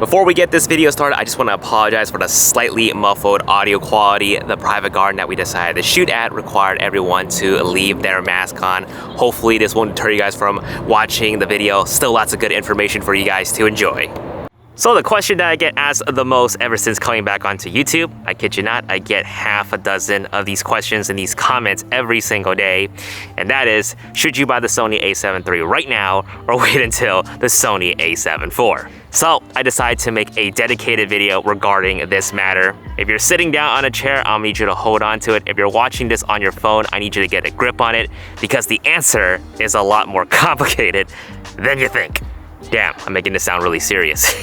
Before we get this video started, I just want to apologize for the slightly muffled audio quality. The private garden that we decided to shoot at required everyone to leave their mask on. Hopefully this won't deter you guys from watching the video. Still lots of good information for you guys to enjoy. So the question that I get asked the most ever since coming back onto YouTube, I kid you not, I get half a dozen of these questions and these comments every single day. And that is, should you buy the Sony a7 III right now or wait until the Sony a7 IV? So I decided to make a dedicated video regarding this matter. If you're sitting down on a chair, I'll need you to hold on to it. If you're watching this on your phone, I need you to get a grip on it because the answer is a lot more complicated than you think. Damn, I'm making this sound really serious.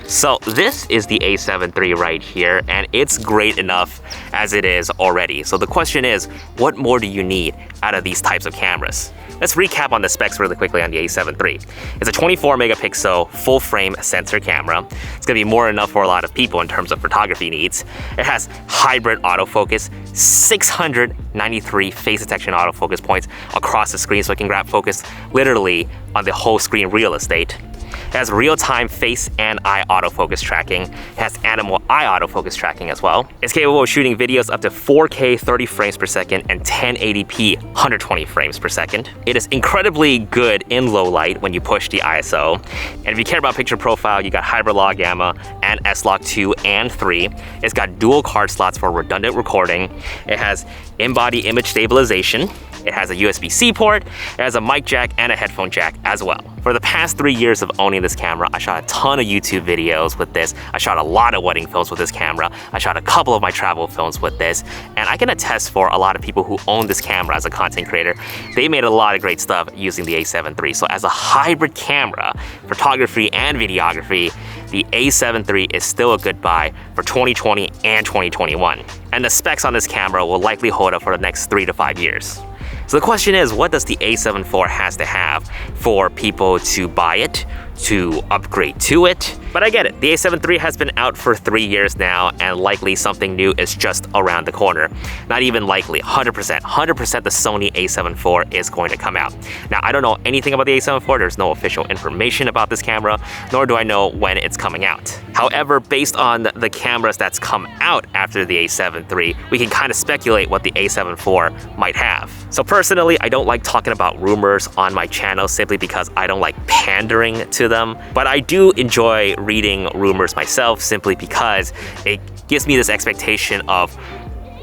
So this is the a7 III right here, and it's great enough as it is already. So the question is, what more do you need out of these types of cameras? Let's recap on the specs really quickly on the a7 III. It's a 24 megapixel full frame sensor camera. It's gonna be more than enough for a lot of people in terms of photography needs. It has hybrid autofocus, 693 face detection autofocus points across the screen so it can grab focus literally on the whole screen real estate. It has real-time face and eye autofocus tracking. It has animal eye autofocus tracking as well. It's capable of shooting videos up to 4K 30 frames per second and 1080p 120 frames per second. It is incredibly good in low light when you push the ISO. And if you care about picture profile, you got hybrid log gamma and S-Log 2 and 3. It's got dual card slots for redundant recording. It has in-body image stabilization. It has a USB-C port, it has a mic jack and a headphone jack as well. For the past 3 years of owning this camera, I shot a ton of YouTube videos with this. I shot a lot of wedding films with this camera. I shot a couple of my travel films with this. And I can attest for a lot of people who own this camera as a content creator, they made a lot of great stuff using the a7 III. So as a hybrid camera, photography and videography, the a7 III is still a good buy for 2020 and 2021. And the specs on this camera will likely hold up for the next 3 to 5 years. So the question is, what does the a7 IV has to have for people to buy it, to upgrade to it? But I get it, the a7 III has been out for 3 years now, and likely something new is just around the corner. Not even likely, 100% the Sony a7 IV is going to come out. Now, I don't know anything about the a7 IV, there's no official information about this camera, nor do I know when it's coming out. However, based on the cameras that's come out after the a7 III, we can kind of speculate what the a7 IV might have. So personally, I don't like talking about rumors on my channel simply because I don't like pandering to them, but I do enjoy reading rumors myself simply because it gives me this expectation of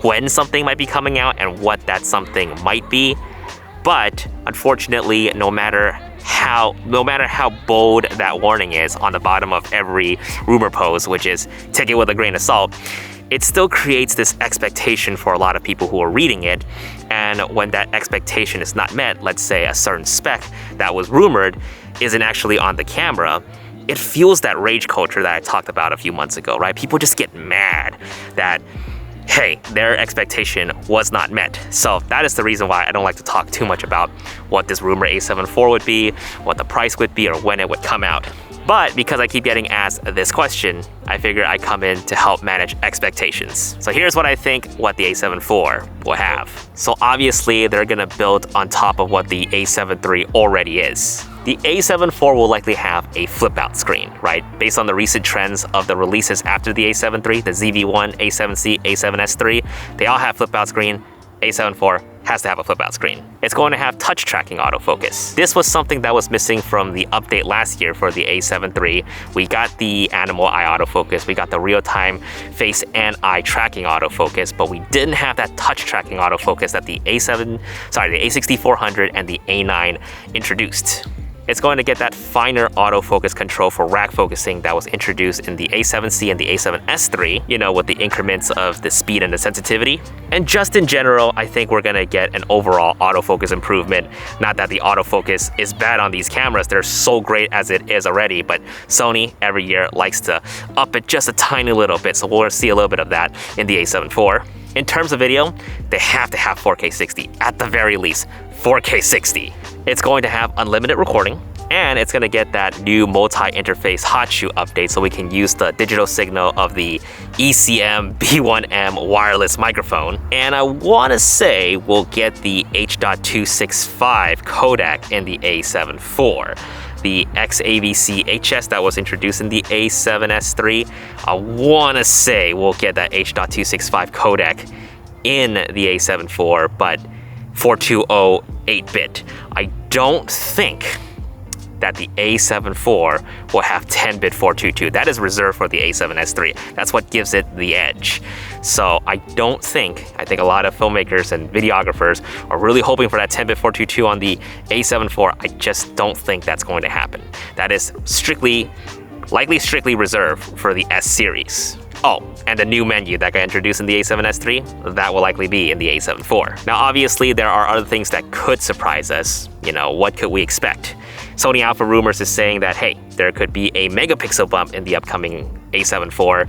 when something might be coming out and what that something might be. But unfortunately, no matter how bold that warning is on the bottom of every rumor post, which is take it with a grain of salt, it still creates this expectation for a lot of people who are reading it. And when that expectation is not met, let's say a certain spec that was rumored isn't actually on the camera, it fuels that rage culture that I talked about a few months ago, right? People just get mad that, hey, their expectation was not met. So that is the reason why I don't like to talk too much about what this rumor a7 IV would be, what the price would be, or when it would come out. But because I keep getting asked this question, I figure I come in to help manage expectations. So here's what I think what the a7 IV will have. So obviously they're gonna build on top of what the a7 III already is. The a7 IV will likely have a flip out screen, right? Based on the recent trends of the releases after the a7 III, the ZV-1, a7C, a7S III, they all have flip out screen. a7 IV has to have a flip out screen. It's going to have touch tracking autofocus. This was something that was missing from the update last year for the a7 III. We got the animal eye autofocus, we got the real-time face and eye tracking autofocus, but we didn't have that touch tracking autofocus that the a6400 and the a9 introduced. It's going to get that finer autofocus control for rack focusing that was introduced in the a7C and the a7S III, you know, with the increments of the speed and the sensitivity. And just in general, I think we're gonna get an overall autofocus improvement. Not that the autofocus is bad on these cameras, they're so great as it is already, but Sony every year likes to up it just a tiny little bit, so we'll see a little bit of that in the a7 IV. In terms of video, they have to have 4K 60, at the very least, 4K 60. It's going to have unlimited recording, and it's gonna get that new multi-interface hot shoe update so we can use the digital signal of the ECM B1M wireless microphone. And I wanna say we'll get the H.265 codec in the a7 IV. the XAVC HS that was introduced in the A7S III. I want to say we'll get that H.265 codec in the A7 IV, but 420 8-bit. I don't think that the A7 IV will have 10-bit 422. That is reserved for the A7S III. That's what gives it the edge. So I think a lot of filmmakers and videographers are really hoping for that 10-bit 422 on the A7 IV. I just don't think that's going to happen. That is likely strictly reserved for the S series. Oh, and the new menu that got introduced in the A7S III, that will likely be in the A7 IV. Now, obviously, there are other things that could surprise us. You know, what could we expect? Sony Alpha Rumors is saying that, hey, there could be a megapixel bump in the upcoming A7 IV,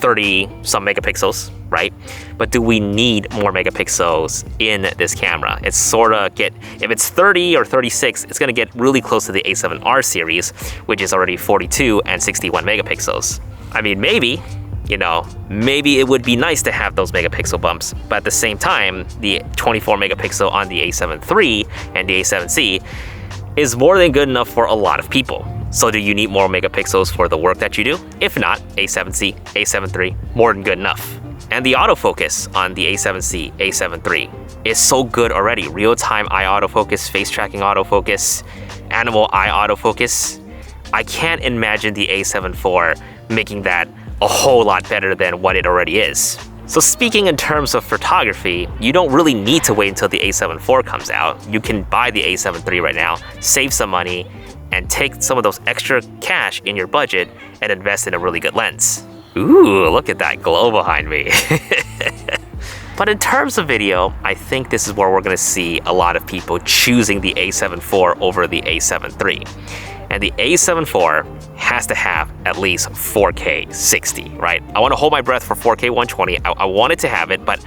30-some megapixels, right? But do we need more megapixels in this camera? It's sort of if it's 30 or 36, it's gonna get really close to the A7R series, which is already 42 and 61 megapixels. I mean, maybe it would be nice to have those megapixel bumps, but at the same time, the 24 megapixel on the A7 III and the A7C is more than good enough for a lot of people. So do you need more megapixels for the work that you do? If not, A7C, A7 III, more than good enough. And the autofocus on the A7C, A7 III is so good already. Real-time eye autofocus, face tracking autofocus, animal eye autofocus. I can't imagine the A7 IV making that a whole lot better than what it already is. So speaking in terms of photography, you don't really need to wait until the A7 IV comes out. You can buy the A7 III right now, save some money, and take some of those extra cash in your budget and invest in a really good lens. Ooh, look at that glow behind me. But in terms of video, I think this is where we're gonna see a lot of people choosing the A7 IV over the A7 III. And the A7 IV has to have at least 4K 60, right? I want to hold my breath for 4K 120. I wanted to have it, but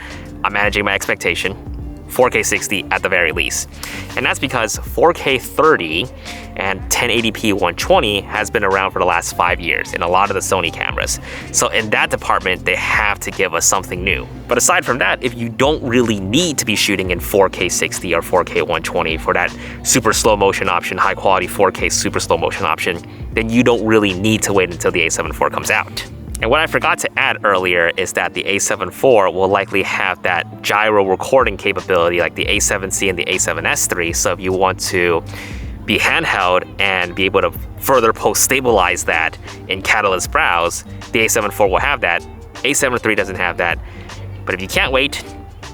I'm managing my expectation. 4K 60 at the very least. And that's because 4K 30 and 1080p 120 has been around for the last 5 years in a lot of the Sony cameras. So in that department, they have to give us something new. But aside from that, if you don't really need to be shooting in 4K 60 or 4K 120 for that super slow motion option, high quality 4K super slow motion option, then you don't really need to wait until the A7 IV comes out. And what I forgot to add earlier is that the A7 IV will likely have that gyro recording capability like the A7C and the A7S III. So if you want to be handheld and be able to further post-stabilize that in Catalyst browse, the A7 IV will have that. A7 III doesn't have that. But if you can't wait,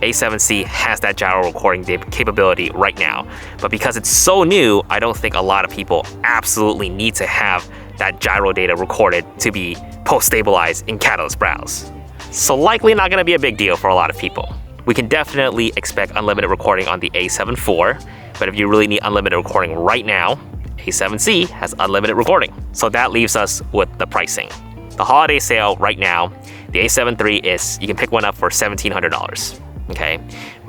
A7C has that gyro recording capability right now. But because it's so new, I don't think a lot of people absolutely need to have that gyro data recorded to be post-stabilized in Catalyst browse. So likely not going to be a big deal for a lot of people. We can definitely expect unlimited recording on the A7 IV, but if you really need unlimited recording right now, A7C has unlimited recording. So that leaves us with the pricing. The holiday sale right now, the A7 III you can pick one up for $1,700, okay?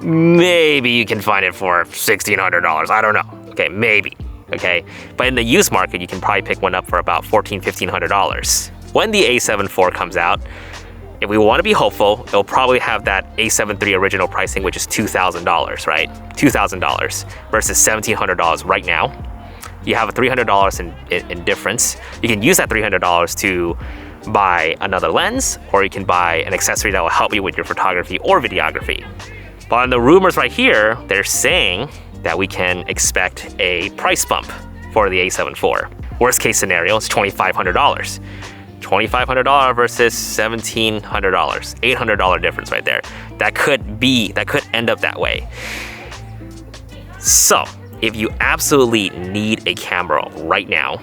Maybe you can find it for $1,600, I don't know, okay, maybe. Okay, but in the used market, you can probably pick one up for about $1,400, $1,500. When the A7 IV comes out, if we want to be hopeful, it'll probably have that A7 III original pricing, which is $2,000, right? $2,000 versus $1,700 right now. You have a $300 in difference. You can use that $300 to buy another lens, or you can buy an accessory that will help you with your photography or videography. But on the rumors right here, they're saying that we can expect a price bump for the A7 IV. Worst case scenario is $2,500. $2,500 versus $1,700, $800 difference right there. That could end up that way. So if you absolutely need a camera right now,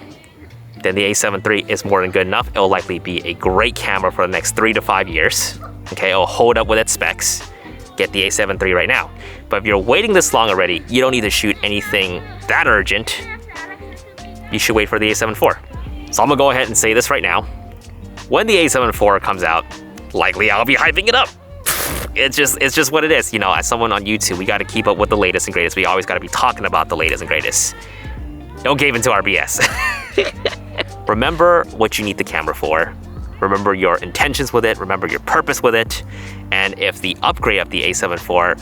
then the A7 III is more than good enough. It'll likely be a great camera for the next 3 to 5 years. Okay, it'll hold up with its specs. Get the A7 III right now. But if you're waiting this long already, you don't need to shoot anything that urgent. You should wait for the A7 IV. So I'm gonna go ahead and say this right now. When the A7 IV comes out, likely I'll be hyping it up. It's just what it is. You know, as someone on YouTube, we gotta keep up with the latest and greatest. We always gotta be talking about the latest and greatest. Don't cave into our BS. Remember what you need the camera for. Remember your intentions with it, remember your purpose with it, and if the upgrade of the A7 IV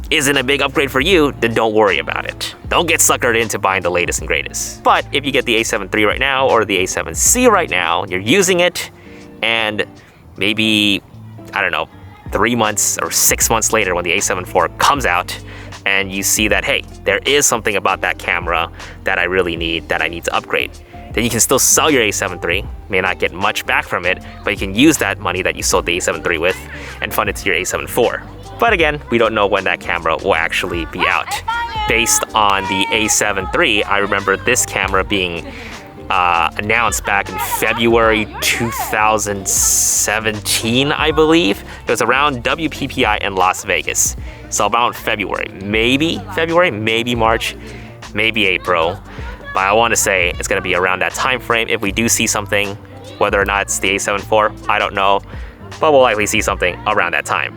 isn't a big upgrade for you, then don't worry about it. Don't get suckered into buying the latest and greatest. But if you get the A7 III right now or the A7C right now, you're using it, and maybe, I don't know, 3 months or 6 months later when the A7 IV comes out, and you see that, hey, there is something about that camera that I really need, that I need to upgrade, then you can still sell your A7 III, may not get much back from it, but you can use that money that you sold the A7 III with and fund it to your A7 IV. But again, we don't know when that camera will actually be out. Based on the A7 III, I remember this camera being announced back in February 2017, I believe. It was around WPPI in Las Vegas. So about February, maybe March, maybe April. But I want to say it's going to be around that time frame. If we do see something, whether or not it's the A7 IV, I don't know, but we'll likely see something around that time.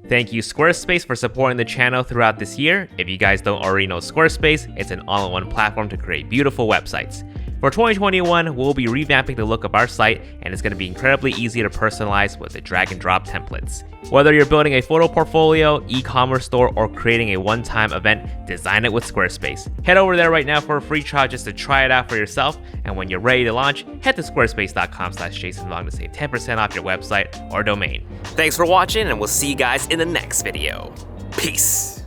Thank you Squarespace for supporting the channel throughout this year. If you guys don't already know Squarespace, it's an all-in-one platform to create beautiful websites. For 2021, we'll be revamping the look of our site, and it's going to be incredibly easy to personalize with the drag and drop templates. Whether you're building a photo portfolio, e-commerce store, or creating a one-time event, design it with Squarespace. Head over there right now for a free trial just to try it out for yourself, and when you're ready to launch, head to squarespace.com/JasonVong to save 10% off your website or domain. Thanks for watching, and we'll see you guys in the next video. Peace.